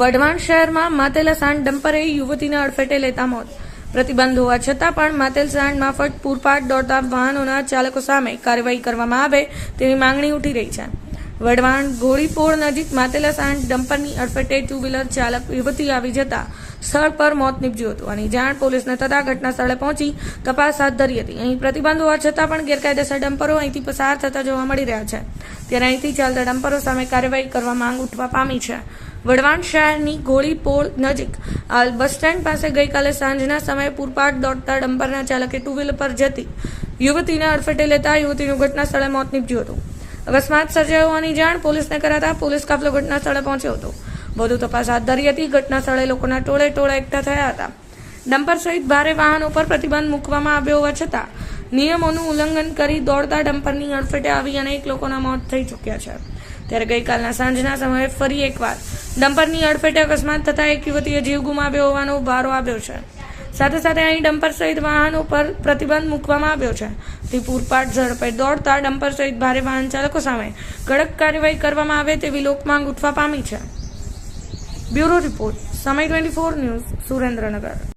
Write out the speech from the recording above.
વઢવાણ શહેરમાં માતેલા સાંડ ડમ્પરે યુવતીને અડફેટે લેતા મોત. પ્રતિબંધ હોવા છતાં પણ માતેલ સાંડ માફક પૂરપાટ દોડતા વાહનોના ચાલકો સામે કાર્યવાહી કરવામાં આવે તેવી માંગણી ઉઠી રહી છે. વઢવાણ ઘોડીપોળ નજીક માતેલા સાંડ ડમ્પરની અડફેટે ટુ વ્હીલર ચાલક યુવતી આવી જતા સ્થળ પર મોત નીપજ્યું હતું. આની જાણ પોલીસને થતાં ઘટના સ્થળે પહોંચી તપાસ હાથ ધરી હતી. અહીં પ્રતિબંધ હોવા છતાં પણ ગેરકાયદેસર ડમ્પરો અહીંથી પસાર થતા જોવા મળી રહ્યા છે. ત્યારે અહીંથી ચાલતા ડમ્પરો સામે કાર્યવાહી કરવા માંગ ઉઠવા પામી છે. વઢવાણ શહેરની ઘોડીપોળ નજીક બસ સ્ટેન્ડ પાસે ગઈકાલે સાંજના સમયે પૂરપાટ દોડતા ડમ્પરના ચાલકે ટુ વ્હીલર પર જતી યુવતીને અડફેટે લેતા યુવતીનું ઘટના સ્થળે મોત નીપજ્યું હતું. અકસ્માત સર્જાયો હોવાની જાણ પોલીસને કરાતા પોલીસ કાફલો ઘટના સ્થળે પહોંચ્યો હતો. વધુ તપાસ હાથ ધરી હતી. ઘટના સ્થળે લોકોના ટોળે એકઠા થયા હતા. ડમ્પર સહિત ભારે વાહનો પર પ્રતિબંધ મૂકવામાં આવ્યો હોવા છતાં નિયમોનું ઉલ્લંઘન કરી દોડતા ડમ્પરની અડફેટે આવી અનેક લોકોના મોત થઈ ચૂક્યા છે. ત્યારે ગઈકાલના સાંજના સમયે ફરી એકવાર ડમ્પરની અડફેટે અકસ્માત થતા એક યુવતીએ જીવ ગુમાવ્યો હોવાનો વારો આવ્યો છે. સાથે સાથે અહીં ડમ્પર સહિત વાહનો પર પ્રતિબંધ મૂકવામાં આવ્યો છે. તે પૂરપાટ ઝડપે દોડતા ડમ્પર સહિત ભારે વાહન ચાલકો સામે કડક કાર્યવાહી કરવામાં આવે તેવી લોકમાંગ ઉઠવા પામી છે. બ્યુરો રિપોર્ટ, સમય 24 ન્યૂઝ, સુરેન્દ્રનગર.